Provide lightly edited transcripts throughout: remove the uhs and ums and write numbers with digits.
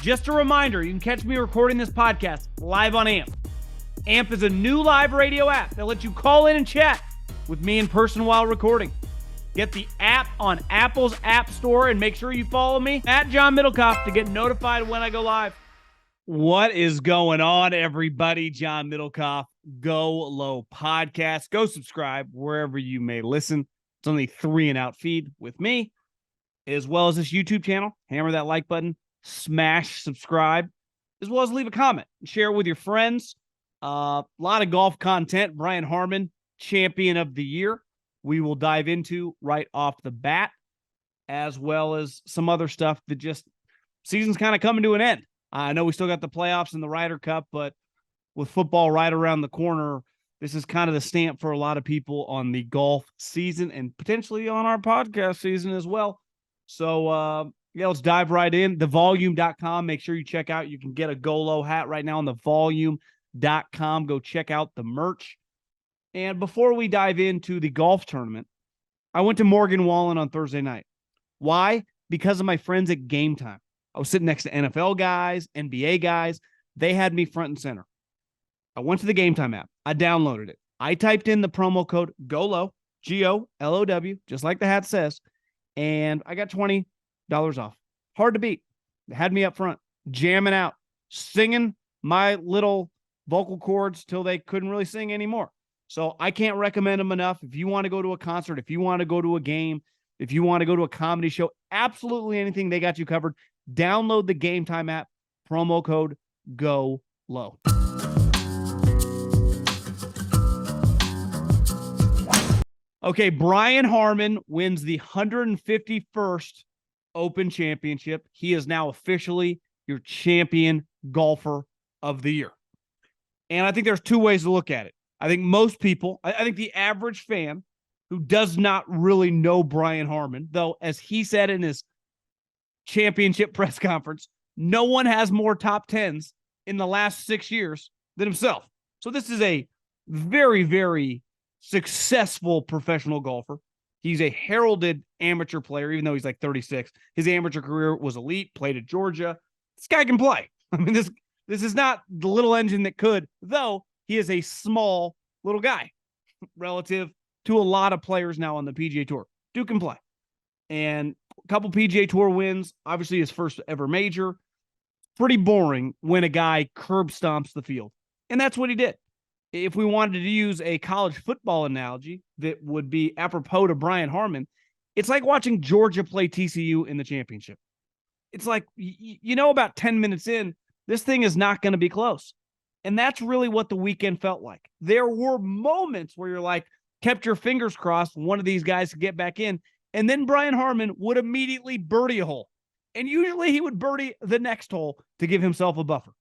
Just a reminder, you can catch me recording this podcast live on AMP. AMP is a new live radio app that lets you call in and chat with me in person while recording. Get the app on Apple's App Store and make sure you follow me at John Middlekauff to get notified when I go live. What is going on, everybody? John Middlekauff, Go Low Podcast. Go subscribe wherever you may listen. It's only 3 and out feed with me, as well as this YouTube channel. Hammer that like button, smash subscribe, as well as leave a comment and share it with your friends. A lot of golf content. Brian Harman, champion of the year, we will dive into right off the bat, as well as some other stuff that just season's kind of coming to an end. I know we still got the playoffs and the Ryder Cup, but with football right around the corner, this is kind of the stamp for a lot of people on the golf season and potentially on our podcast season as well. So, let's dive right in. Thevolume.com. Make sure you check out. You can get a Go Low hat right now on thevolume.com. Go check out the merch. And before we dive into the golf tournament, I went to Morgan Wallen on Thursday night. Why? Because of my friends at Gametime. I was sitting next to NFL guys, NBA guys. They had me front and center. I went to the Gametime app. I downloaded it. I typed in the promo code GOLOW, GOLOW, just like the hat says, and I got $20 off. Hard to beat. They had me up front, jamming out, singing my little vocal cords till they couldn't really sing anymore. So I can't recommend them enough. If you want to go to a concert, if you want to go to a game, if you want to go to a comedy show, absolutely anything, they got you covered. Download the Gametime app, promo code GOLOW. Okay, Brian Harman wins the 151st Open Championship. He is now officially your champion golfer of the year. And I think there's 2 ways to look at it. I think most people, I think the average fan who does not really know Brian Harman, though, as he said in his championship press conference, no one has more top 10s in the last 6 years than himself. So this is a very, very successful professional golfer. He's a heralded amateur player, even though he's like 36. His amateur career was elite, played at Georgia. This guy can play. I mean, this is not the little engine that could, though he is a small little guy relative to a lot of players now on the PGA Tour. Dude can play. And a couple PGA Tour wins, obviously his first ever major. Pretty boring when a guy curb stomps the field. And that's what he did. If we wanted to use a college football analogy that would be apropos to Brian Harman, it's like watching Georgia play TCU in the championship. It's like, about 10 minutes in, this thing is not going to be close. And that's really what the weekend felt like. There were moments where you're like, kept your fingers crossed, one of these guys could get back in. And then Brian Harman would immediately birdie a hole. And usually he would birdie the next hole to give himself a buffer.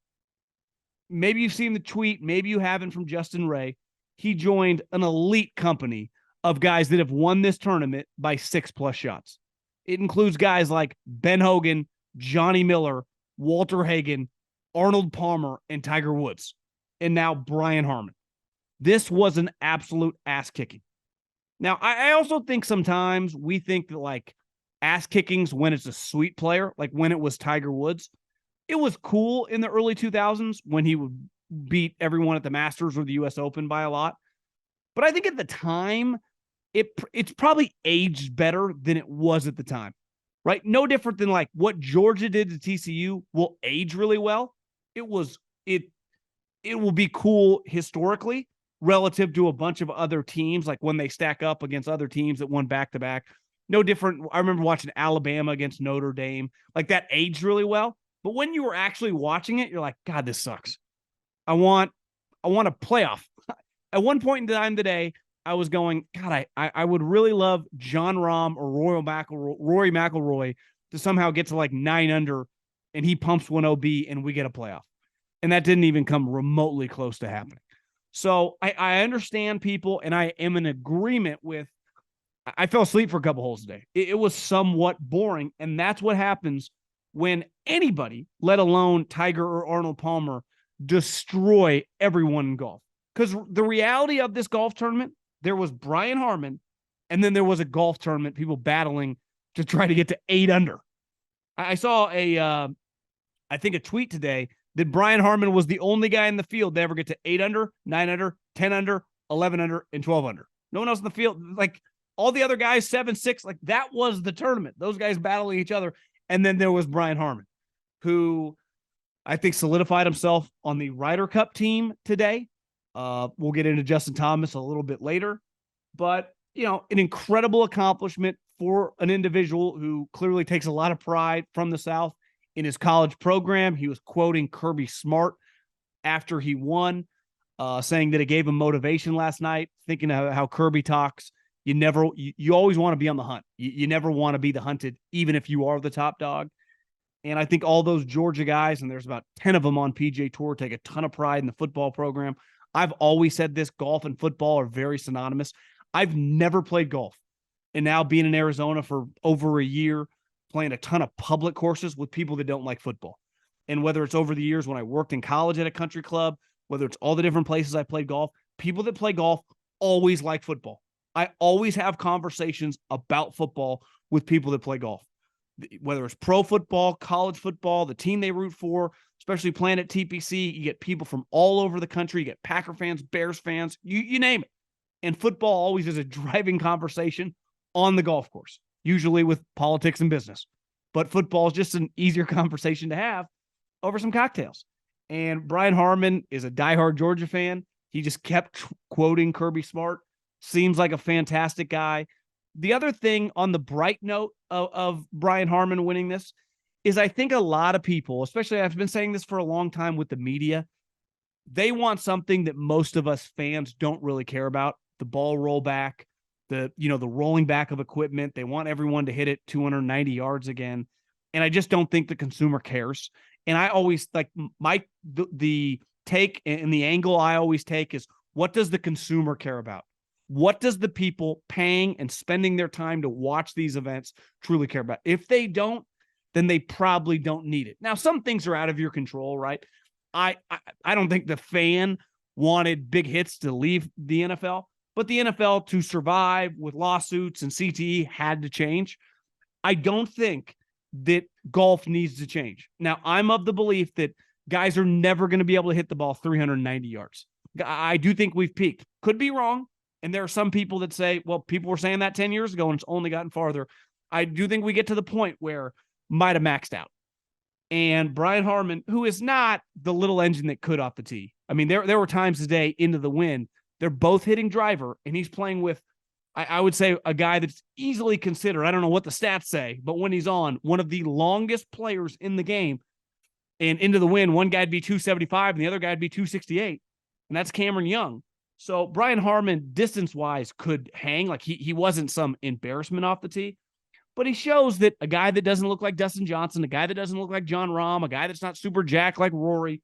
Maybe you've seen the tweet, maybe you haven't, from Justin Ray. He joined an elite company of guys that have won this tournament by 6+ shots. It includes guys like Ben Hogan, Johnny Miller, Walter Hagen, Arnold Palmer, and Tiger Woods. And now Brian Harman. This was an absolute ass kicking. Now, I also think sometimes we think that like ass kickings when it's a sweet player, like when it was Tiger Woods. It was cool in the early 2000s when he would beat everyone at the Masters or the US Open by a lot. But I think at the time, it's probably aged better than it was at the time, right? No different than like what Georgia did to TCU will age really well. It will be cool historically relative to a bunch of other teams, like when they stack up against other teams that won back-to-back. No different. I remember watching Alabama against Notre Dame. Like that aged really well. But when you were actually watching it, you're like, God, this sucks. I want a playoff. At one point in time today, I was going, God, I would really love John Rahm or Rory McIlroy to somehow get to like 9 under and he pumps 1 OB and we get a playoff. And that didn't even come remotely close to happening. So I understand people, and I am in agreement with, I fell asleep for a couple holes today. It was somewhat boring, and that's what happens when anybody, let alone Tiger or Arnold Palmer, destroy everyone in golf. Because the reality of this golf tournament, there was Brian Harman, and then there was a golf tournament, people battling to try to get to 8 under. I saw a I think, a tweet today that Brian Harman was the only guy in the field to ever get to 8 under, 9 under, 10 under, 11 under, and 12 under. No one else in the field. Like, all the other guys, 7, 6, like, that was the tournament. Those guys battling each other. And then there was Brian Harman, who I think solidified himself on the Ryder Cup team today. We'll get into Justin Thomas a little bit later. But, an incredible accomplishment for an individual who clearly takes a lot of pride from the South in his college program. He was quoting Kirby Smart after he won, saying that it gave him motivation last night, thinking of how Kirby talks. You always want to be on the hunt. You never want to be the hunted, even if you are the top dog. And I think all those Georgia guys, and there's about 10 of them on PGA Tour, take a ton of pride in the football program. I've always said this: golf and football are very synonymous. I've never played golf. And now, being in Arizona for over a year, playing a ton of public courses with people that don't like football. And whether it's over the years when I worked in college at a country club, whether it's all the different places I played golf, people that play golf always like football. I always have conversations about football with people that play golf, whether it's pro football, college football, the team they root for, especially playing at TPC. You get people from all over the country. You get Packer fans, Bears fans, you name it. And football always is a driving conversation on the golf course, usually with politics and business. But football is just an easier conversation to have over some cocktails. And Brian Harman is a diehard Georgia fan. He just kept quoting Kirby Smart. Seems like a fantastic guy. The other thing on the bright note of Brian Harman winning this is, I think a lot of people, especially, I've been saying this for a long time with the media, they want something that most of us fans don't really care about: the ball rollback, the rolling back of equipment. They want everyone to hit it 290 yards again. And I just don't think the consumer cares. And I always like the take and the angle I always take is, what does the consumer care about? What does the people paying and spending their time to watch these events truly care about? If they don't, then they probably don't need it. Now, some things are out of your control, right? I don't think the fan wanted big hits to leave the NFL, but the NFL, to survive with lawsuits and CTE, had to change. I don't think that golf needs to change. Now, I'm of the belief that guys are never going to be able to hit the ball 390 yards. I do think we've peaked. Could be wrong. And there are some people that say, well, people were saying that 10 years ago and it's only gotten farther. I do think we get to the point where might have maxed out. And Brian Harman, who is not the little engine that could off the tee. I mean, there were times today into the wind, they're both hitting driver, and he's playing with, I would say, a guy that's easily considered, I don't know what the stats say, but when he's on, one of the longest players in the game. And into the wind, one guy'd be 275 and the other guy'd be 268. And that's Cameron Young. So Brian Harman, distance-wise, could hang. Like, he wasn't some embarrassment off the tee. But he shows that a guy that doesn't look like Dustin Johnson, a guy that doesn't look like John Rahm, a guy that's not super jacked like Rory,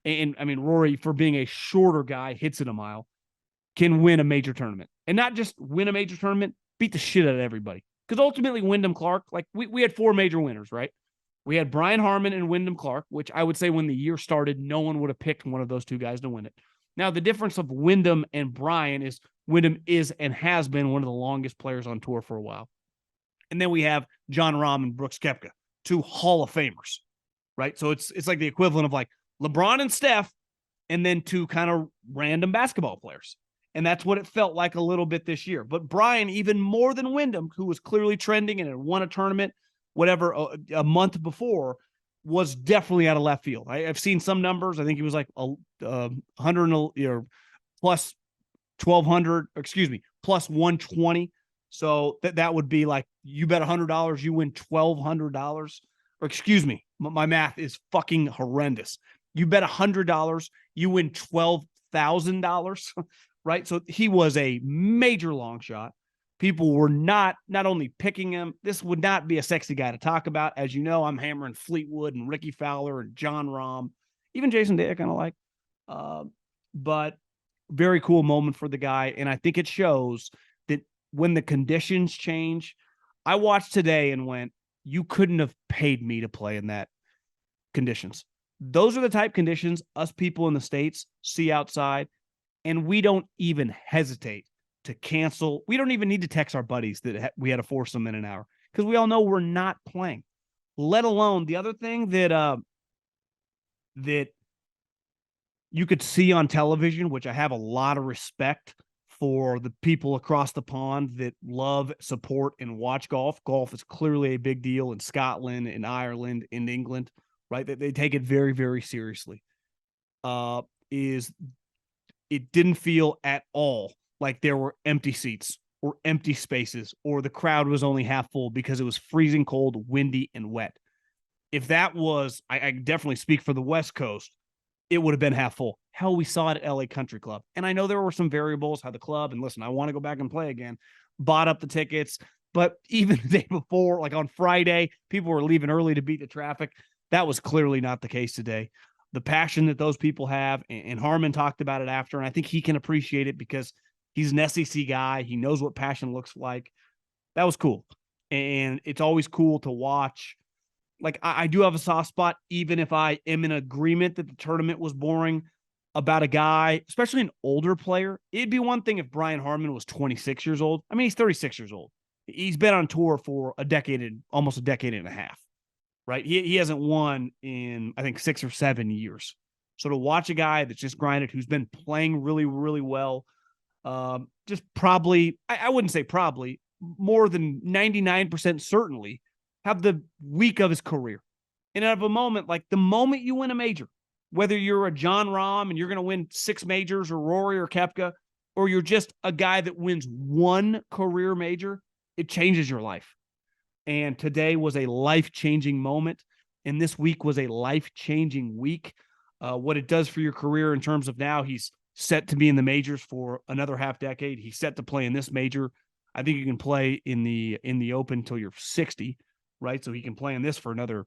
and I mean, Rory, for being a shorter guy, hits it a mile, can win a major tournament. And not just win a major tournament, beat the shit out of everybody. Because ultimately, Wyndham Clark, like, we had 4 major winners, right? We had Brian Harman and Wyndham Clark, which I would say when the year started, no one would have picked one of those two guys to win it. Now, the difference of Wyndham and Brian is Wyndham is and has been one of the longest players on tour for a while. And then we have John Rahm and Brooks Koepka, 2 Hall of Famers, right? So it's like the equivalent of like LeBron and Steph, and then 2 kind of random basketball players. And that's what it felt like a little bit this year. But Brian, even more than Wyndham, who was clearly trending and had won a tournament, whatever, a month before, was definitely out of left field. I've seen some numbers. I think he was like 100 plus 1,200, excuse me, plus 120. So that would be like, you bet $100, you win $1,200. Or excuse me, my math is fucking horrendous. You bet $100, you win $12,000, right? So he was a major long shot. People were not only picking him. This would not be a sexy guy to talk about. As you know, I'm hammering Fleetwood and Ricky Fowler and John Rahm, even Jason Day I kind of like. But very cool moment for the guy. And I think it shows that when the conditions change, I watched today and went, you couldn't have paid me to play in that conditions. Those are the type conditions us people in the States see outside, and we don't even hesitate to cancel. We don't even need to text our buddies that we had to force them in an hour, because we all know we're not playing. Let alone the other thing that that you could see on television, which I have a lot of respect for the people across the pond that love, support, and watch golf. Golf is clearly a big deal in Scotland, in Ireland, in England, right? They take it very, very seriously. Is it didn't feel at all like there were empty seats or empty spaces or the crowd was only half full because it was freezing cold, windy, and wet. If that was, I definitely speak for the West Coast, it would have been half full. Hell, we saw it at LA Country Club. And I know there were some variables, how the club, and listen, I want to go back and play again, bought up the tickets. But even the day before, like on Friday, people were leaving early to beat the traffic. That was clearly not the case today. The passion that those people have, and Harman talked about it after, and I think he can appreciate it because he's an SEC guy. He knows what passion looks like. That was cool. And it's always cool to watch. Like, I do have a soft spot, even if I am in agreement that the tournament was boring, about a guy, especially an older player. It'd be one thing if Brian Harman was 26 years old. I mean, he's 36 years old. He's been on tour for almost a decade and a half, right? He hasn't won in, I think, 6 or 7 years. So to watch a guy that's just grinded, who's been playing really, really well, just probably, I wouldn't say probably, more than 99% certainly, have the week of his career. And out of a moment, like the moment you win a major, whether you're a John Rahm and you're going to win 6 majors, or Rory or Koepka, or you're just a guy that wins one career major, it changes your life. And today was a life-changing moment. And this week was a life-changing week. What it does for your career in terms of now he's set to be in the majors for another half decade. He's set to play in this major. I think you can play in the Open until you're 60. Right. So he can play in this for another,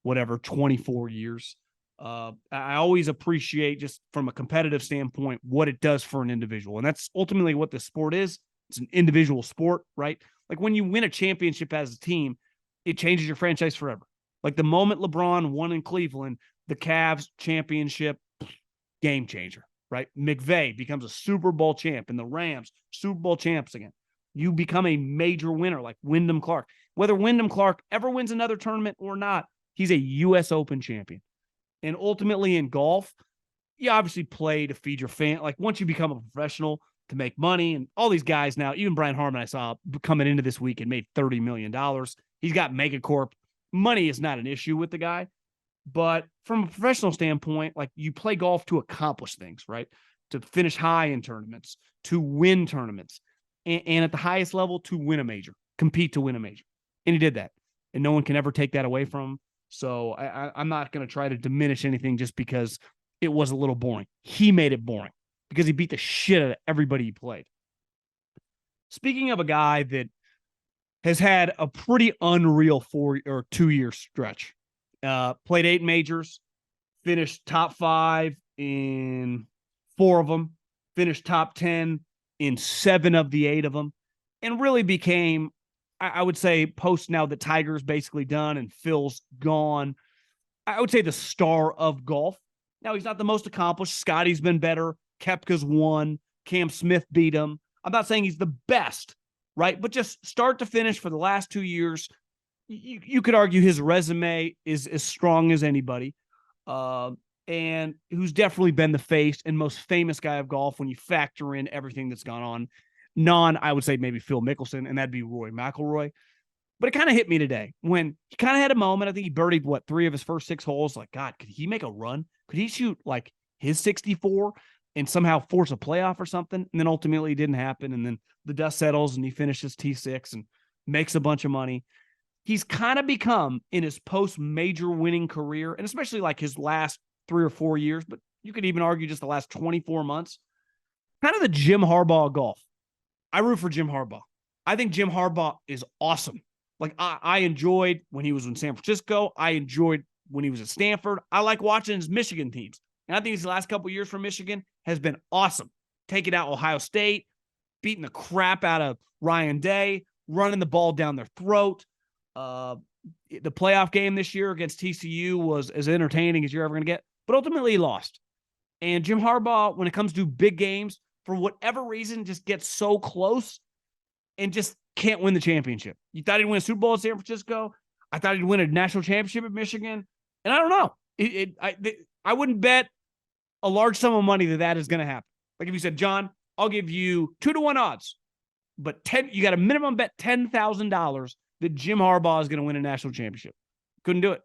24 years. I always appreciate, just from a competitive standpoint, what it does for an individual. And that's ultimately what the sport is. It's an individual sport, right? Like when you win a championship as a team, it changes your franchise forever. Like the moment LeBron won in Cleveland, the Cavs championship, game changer, right? McVay becomes a Super Bowl champ, and the Rams, Super Bowl champs again. You become a major winner like Wyndham Clark. Whether Wyndham Clark ever wins another tournament or not, he's a U.S. Open champion. And ultimately in golf, you obviously play to feed your fan. Like once you become a professional, to make money, and all these guys now, even Brian Harman I saw coming into this week and made $30 million. He's got Megacorp. Money is not an issue with the guy. But from a professional standpoint, like you play golf to accomplish things, right? To finish high in tournaments, to win tournaments, and at the highest level, to win a major, compete to win a major. And he did that. And no one can ever take that away from him. So I'm not going to try to diminish anything just because it was a little boring. He made it boring because he beat the shit out of everybody he played. Speaking of a guy that has had a pretty unreal 2-year stretch, played 8 majors, finished top 5 in 4 of them, finished top 10 in 7 of the 8 of them, and really became, I would say, post now that Tiger's basically done and Phil's gone, I would say the star of golf. Now, he's not the most accomplished. Scottie's been better. Koepka's won. Cam Smith beat him. I'm not saying he's the best, right? But just start to finish for the last 2 years, you could argue his resume is as strong as anybody. And who's definitely been the face and most famous guy of golf when you factor in everything that's gone on. I would say maybe Phil Mickelson, and that'd be Rory McIlroy. But it kind of hit me today when he kind of had a moment. I think he birdied, 3 of his first 6 holes. Like, God, could he make a run? Could he shoot like his 64 and somehow force a playoff or something? And then ultimately it didn't happen. And then the dust settles and he finishes T6 and makes a bunch of money. He's kind of become, in his post-major winning career, and especially like his last 3 or 4 years, but you could even argue just the last 24 months, kind of the Jim Harbaugh of golf. I root for Jim Harbaugh. I think Jim Harbaugh is awesome. Like, I enjoyed when he was in San Francisco. I enjoyed when he was at Stanford. I like watching his Michigan teams. And I think his last couple of years for Michigan has been awesome. Taking out Ohio State, beating the crap out of Ryan Day, running the ball down their throat. The playoff game this year against TCU was as entertaining as you're ever going to get. But ultimately, he lost. And Jim Harbaugh, when it comes to big games, for whatever reason, just gets so close and just can't win the championship. You thought he'd win a Super Bowl at San Francisco. I thought he'd win a national championship at Michigan. And I don't know. I wouldn't bet a large sum of money that is going to happen. Like if you said, John, I'll give you 2-1 odds, but you got a minimum bet $10,000 that Jim Harbaugh is going to win a national championship. Couldn't do it.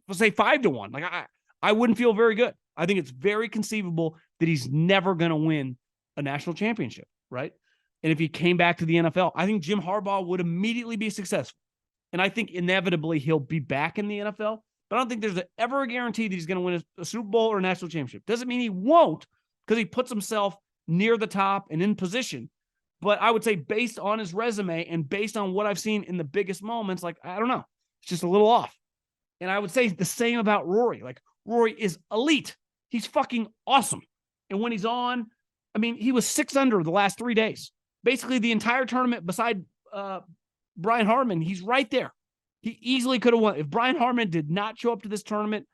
We'll say 5-1. Like I wouldn't feel very good. I think it's very conceivable that he's never going to win a national championship, right? And if he came back to the NFL, I think Jim Harbaugh would immediately be successful. And I think inevitably he'll be back in the NFL. But I don't think there's ever a guarantee that he's going to win a Super Bowl or a national championship. Doesn't mean he won't, because he puts himself near the top and in position. But I would say based on his resume and based on what I've seen in the biggest moments, like, I don't know. It's just a little off. And I would say the same about Rory. Like, Rory is elite. He's fucking awesome. And when he's on, I mean, he was 6 under the last 3 days. Basically, the entire tournament beside Brian Harman, he's right there. He easily could have won. If Brian Harman did not show up to this tournament,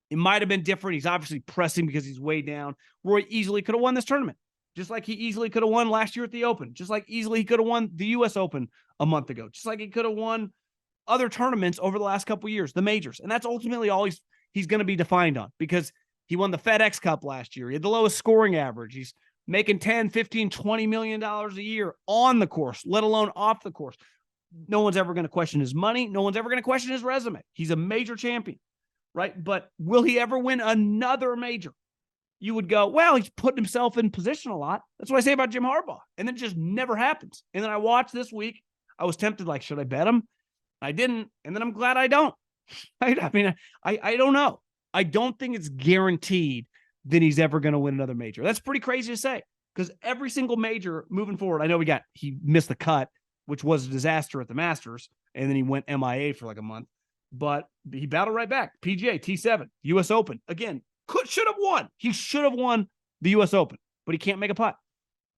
it might have been different. He's obviously pressing because he's way down. Rory easily could have won this tournament, just like he easily could have won last year at the Open, just like easily he could have won the U.S. Open a month ago, just like he could have won other tournaments over the last couple of years, the majors. And that's ultimately all he's going to be defined on, because he won the FedEx Cup last year. He had the lowest scoring average. He's making 10, 15, $20 million a year on the course, let alone off the course. No one's ever going to question his money. No one's ever going to question his resume. He's a major champion, right? But will he ever win another major? You would go, well, he's putting himself in position a lot. That's what I say about Jim Harbaugh. And it just never happens. And then I watched this week. I was tempted, like, should I bet him? I didn't. And then I'm glad I don't. I mean, I don't know. I don't think it's guaranteed that he's ever going to win another major. That's pretty crazy to say, because every single major moving forward, I know he missed the cut, which was a disaster at the Masters, and then he went MIA for like a month. But he battled right back. PGA, T7, U.S. Open. Again, should have won. He should have won the U.S. Open, but he can't make a putt.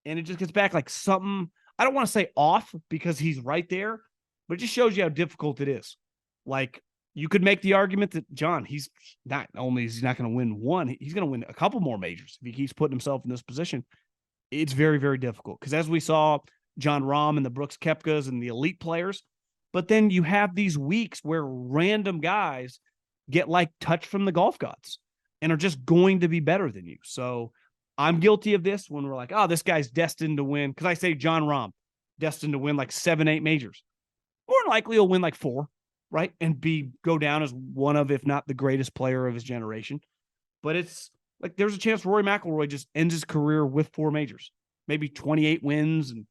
And it just gets back like something, I don't want to say off because he's right there, but it just shows you how difficult it is. Like, you could make the argument that, John, he's not going to win one, he's going to win a couple more majors if he keeps putting himself in this position. It's very, very difficult, because as we saw, John Rahm and the Brooks Koepkas and the elite players, but then you have these weeks where random guys get like touched from the golf gods and are just going to be better than you. So I'm guilty of this when we're like, oh, this guy's destined to win. Because I say John Rahm, destined to win like 7, 8 majors. More likely he'll win like 4, right? And go down as one of, if not the greatest player of his generation. But it's like, there's a chance Rory McIlroy just ends his career with 4 majors, maybe 28 wins and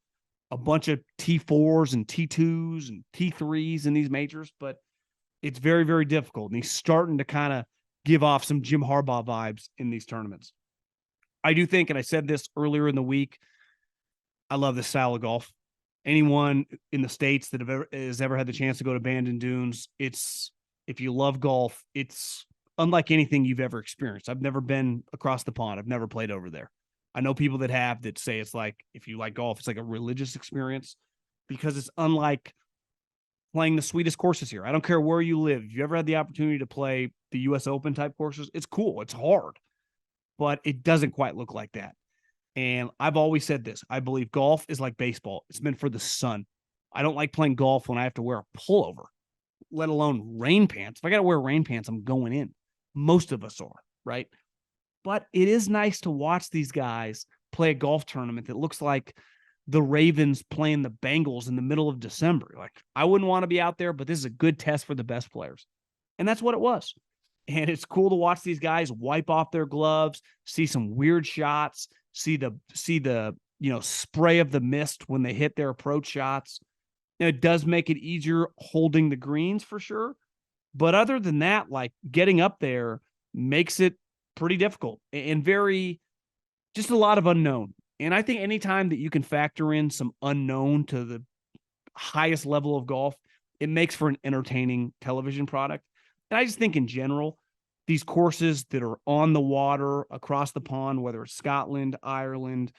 a bunch of T4s and T2s and T3s in these majors. But it's very, very difficult. And he's starting to kind of give off some Jim Harbaugh vibes in these tournaments. I do think, and I said this earlier in the week, I love this style of golf. Anyone in the States that has ever had the chance to go to Bandon Dunes, if you love golf, it's unlike anything you've ever experienced. I've never been across the pond. I've never played over there. I know people that have, that say it's like, if you like golf, it's like a religious experience, because it's unlike playing the sweetest courses here. I don't care where you live. If you ever had the opportunity to play the U.S. Open type courses, it's cool. It's hard, but it doesn't quite look like that. And I've always said this. I believe golf is like baseball. It's meant for the sun. I don't like playing golf when I have to wear a pullover, let alone rain pants. If I got to wear rain pants, I'm going in. Most of us are, right? But it is nice to watch these guys play a golf tournament that looks like the Ravens playing the Bengals in the middle of December. Like, I wouldn't want to be out there, but this is a good test for the best players. And that's what it was. And it's cool to watch these guys wipe off their gloves, see some weird shots, see the spray of the mist when they hit their approach shots. And it does make it easier holding the greens for sure. But other than that, like, getting up there makes it pretty difficult and just a lot of unknown. And I think anytime that you can factor in some unknown to the highest level of golf, it makes for an entertaining television product. And I just think in general, these courses that are on the water across the pond, whether it's Scotland, Ireland,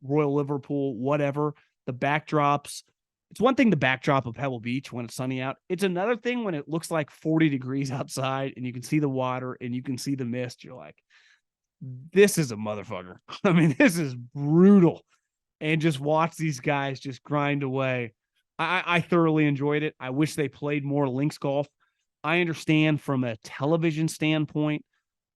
Royal Liverpool, whatever, the backdrops, it's one thing, the backdrop of Pebble Beach when it's sunny out. It's another thing when it looks like 40 degrees outside and you can see the water and you can see the mist. You're like, this is a motherfucker. I mean, this is brutal. And just watch these guys just grind away. I thoroughly enjoyed it. I wish they played more links golf. I understand from a television standpoint,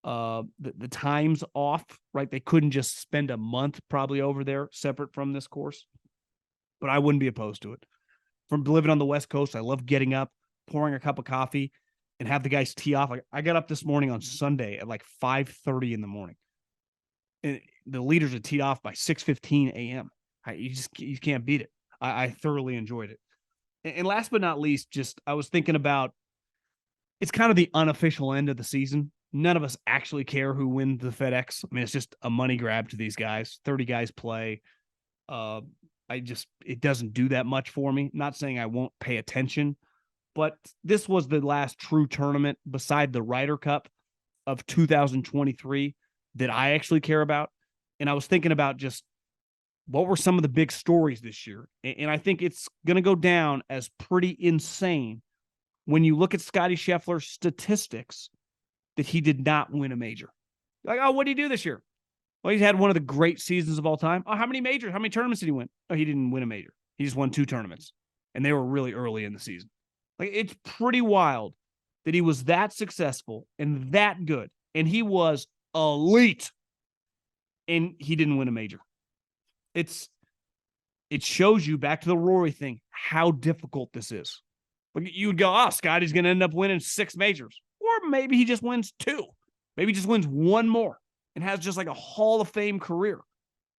the times off, right? They couldn't just spend a month probably over there separate from this course, but I wouldn't be opposed to it. From living on the West Coast, I love getting up, pouring a cup of coffee, and have the guys tee off. Like, I got up this morning on Sunday at like 5:30 in the morning, and the leaders are teed off by 6:15 a.m. You can't beat it. I thoroughly enjoyed it. And last but not least, just I was thinking about, it's kind of the unofficial end of the season. None of us actually care who wins the FedEx. I mean, it's just a money grab to these guys. 30 guys play. It doesn't do that much for me. Not saying I won't pay attention, but this was the last true tournament beside the Ryder Cup of 2023 that I actually care about. And I was thinking about just what were some of the big stories this year. And I think it's going to go down as pretty insane when you look at Scottie Scheffler's statistics that he did not win a major. Like, oh, what did he do this year? Well, he's had one of the great seasons of all time. Oh, how many majors? How many tournaments did he win? Oh, he didn't win a major. He just won 2 tournaments, and they were really early in the season. Like, it's pretty wild that he was that successful and that good, and he was elite, and he didn't win a major. It shows you, back to the Rory thing, how difficult this is. Like, you would go, oh, Scottie's going to end up winning 6 majors. Or maybe he just wins 2. Maybe he just wins 1 more and has just like a Hall of Fame career.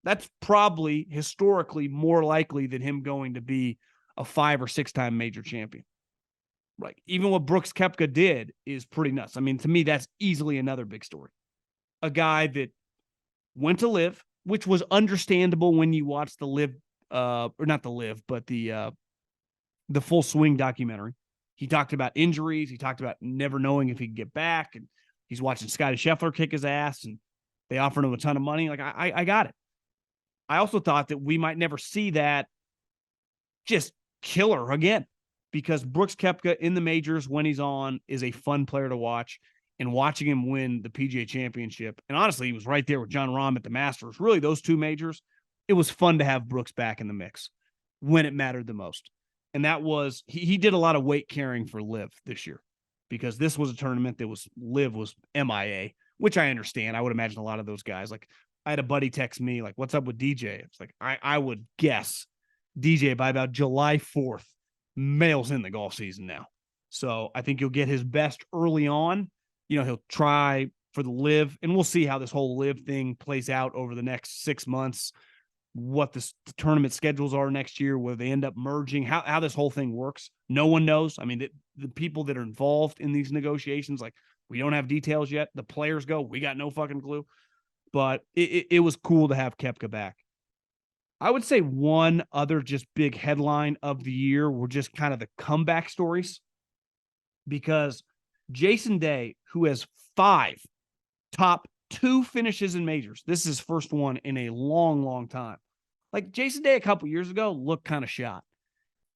That's probably historically more likely than him going to be a 5 or 6-time major champion. Like, even what Brooks Koepka did is pretty nuts. I mean, to me, that's easily another big story. A guy that went to live, which was understandable when you watch the live, or not the live, but the Full Swing documentary. He talked about injuries. He talked about never knowing if he could get back. And he's watching Scottie Scheffler kick his ass, and they offered him a ton of money. Like, I got it. I also thought that we might never see that just killer again, because Brooks Koepka in the majors when he's on is a fun player to watch, and watching him win the PGA Championship. And honestly, he was right there with Jon Rahm at the Masters. Really, those 2 majors, it was fun to have Brooks back in the mix when it mattered the most. And that was, he did a lot of weight carrying for Liv this year, because this was a tournament that was, Liv was MIA, which I understand. I would imagine a lot of those guys, like, I had a buddy text me, like, what's up with DJ? It's like, I would guess DJ by about July 4th mails in the golf season now. So I think you'll get his best early on. You know, he'll try for the Liv, and we'll see how this whole Liv thing plays out over the next 6 months, what the tournament schedules are next year, whether they end up merging, how this whole thing works. No one knows. I mean, the people that are involved in these negotiations, like, we don't have details yet. The players go, we got no fucking clue. But it was cool to have Koepka back. I would say one other just big headline of the year were just kind of the comeback stories, because Jason Day, who has 5 top 2 finishes in majors, this is his first one in a long, long time. Like, Jason Day a couple years ago looked kind of shot.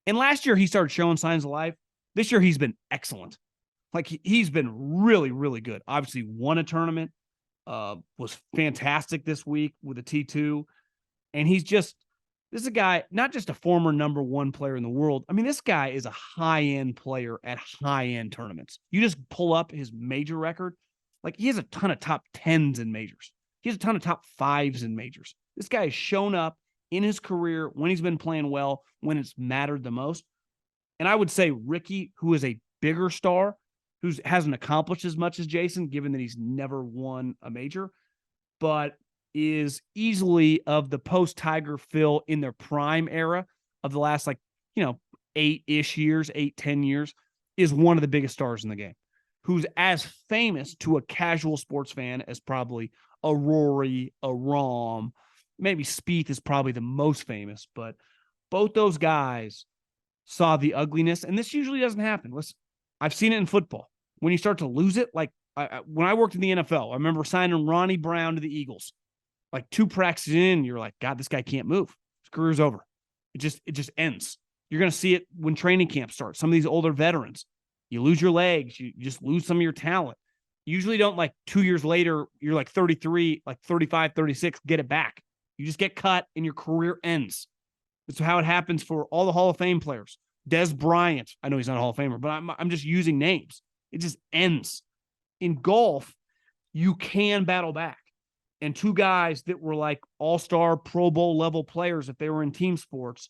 And last year he started showing signs of life. This year he's been excellent. Like, he's been really, really good. Obviously won a tournament, was fantastic this week with a T2. And this is a guy, not just a former number 1 player in the world. I mean, this guy is a high-end player at high-end tournaments. You just pull up his major record. Like, he has a ton of top 10s in majors. He has a ton of top 5s in majors. This guy has shown up in his career when he's been playing well, when it's mattered the most. And I would say Ricky, who is a bigger star, who hasn't accomplished as much as Jason, given that he's never won a major, but is easily, of the post-Tiger Phil in their prime era of the last, 8-ish years, 8-10 years, is one of the biggest stars in the game, who's as famous to a casual sports fan as probably a Rory, a Rahm. Maybe Spieth is probably the most famous, but both those guys saw the ugliness, and this usually doesn't happen. Listen, I've seen it in football. When you start to lose it, like when I worked in the NFL, I remember signing Ronnie Brown to the Eagles. Like 2 practices in, you're like, God, this guy can't move. His career's over. It just ends. You're going to see it when training camp starts. Some of these older veterans, you lose your legs. You just lose some of your talent. You usually don't, like, 2 years later, you're like 33, like 35, 36, get it back. You just get cut and your career ends. That's how it happens for all the Hall of Fame players. Des Bryant, I know he's not a Hall of Famer, but I'm just using names. It just ends. In golf, you can battle back. And two guys that were like all-star Pro Bowl level players, if they were in team sports,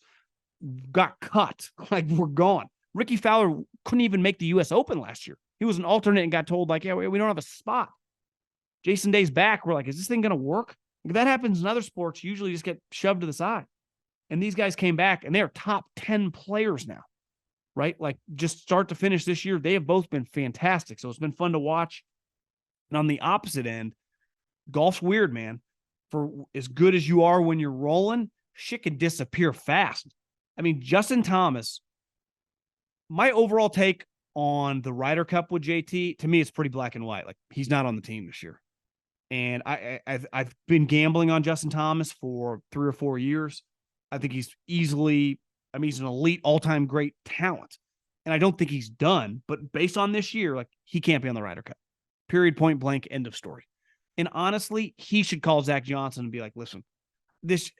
got cut, like we're gone. Ricky Fowler couldn't even make the U.S. Open last year. He was an alternate and got told, like, yeah, we don't have a spot. Jason Day's back. We're like, is this thing going to work? If that happens in other sports, you usually just get shoved to the side. And these guys came back, and they're top 10 players now, right? Like, just start to finish this year, they have both been fantastic. So it's been fun to watch. And on the opposite end, golf's weird, man. For as good as you are when you're rolling, shit can disappear fast. I mean, Justin Thomas, my overall take on the Ryder Cup with JT, to me, it's pretty black and white. Like, he's not on the team this year. And I've been gambling on Justin Thomas for 3 or 4 years. I think he's easily, I mean, he's an elite all-time great talent. And I don't think he's done, but based on this year, like, he can't be on the Ryder Cup. Period, point blank, end of story. And honestly, he should call Zach Johnson and be like, listen,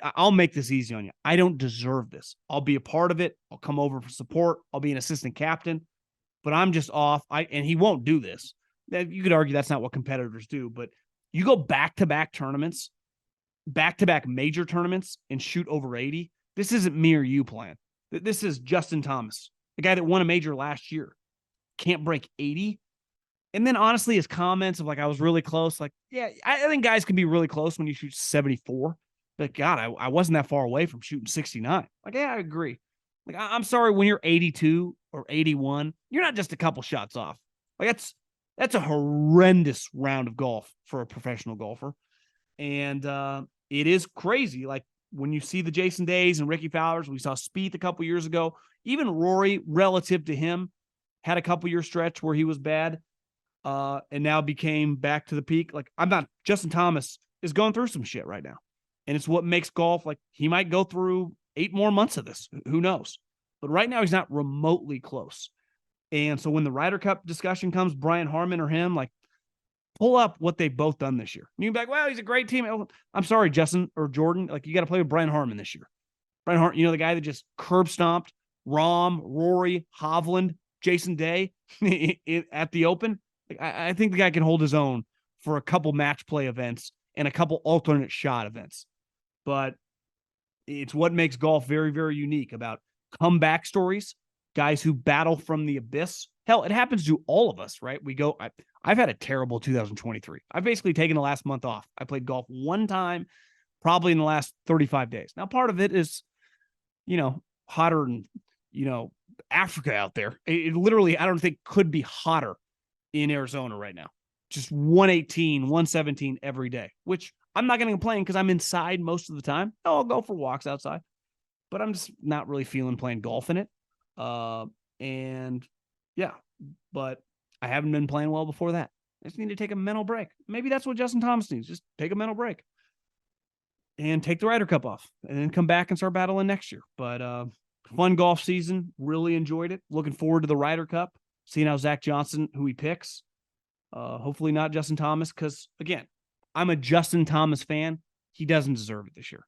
I'll make this easy on you. I don't deserve this. I'll be a part of it. I'll come over for support. I'll be an assistant captain, but I'm just off. And he won't do this. You could argue that's not what competitors do, but you go back-to-back tournaments, back-to-back major tournaments, and shoot over 80. This isn't me or you playing. This is Justin Thomas, the guy that won a major last year. Can't break 80. And then, honestly, his comments of, like, I was really close. Like, yeah, I think guys can be really close when you shoot 74. But, God, I wasn't that far away from shooting 69. Like, yeah, I agree. Like, I'm sorry, when you're 82 or 81, you're not just a couple shots off. Like, that's a horrendous round of golf for a professional golfer. And it is crazy. Like, when you see the Jason Days and Ricky Fowlers, we saw Spieth a couple years ago. Even Rory, relative to him, had a couple year stretch where he was bad. And now became back to the peak. Like, Justin Thomas is going through some shit right now. And it's what makes golf, like, he might go through 8 more months of this. Who knows? But right now he's not remotely close. And so when the Ryder Cup discussion comes, Brian Harman or him, like, pull up what they've both done this year. You can be like, well, he's a great team. I'm sorry, Justin or Jordan. Like, you got to play with Brian Harman this year. Brian Harman, you know, the guy that just curb stomped Rahm, Rory, Hovland, Jason Day at the Open. I think the guy can hold his own for a couple match play events and a couple alternate shot events. But it's what makes golf very, very unique about comeback stories, guys who battle from the abyss. Hell, it happens to all of us, right? I've had a terrible 2023. I've basically taken the last month off. I played golf one time, probably in the last 35 days. Now, part of it is, you know, hotter than, you know, Africa out there. It literally, I don't think, could be hotter in Arizona right now. Just 118, 117 every day, which I'm not going to complain because I'm inside most of the time. No, I'll go for walks outside, but I'm just not really feeling playing golf in it. And yeah, but I haven't been playing well before that. I just need to take a mental break. Maybe that's what Justin Thomas needs. Just take a mental break and take the Ryder Cup off and then come back and start battling next year. But fun golf season. Really enjoyed it. Looking forward to the Ryder Cup. Seeing how Zach Johnson, who he picks, hopefully not Justin Thomas, because, again, I'm a Justin Thomas fan. He doesn't deserve it this year.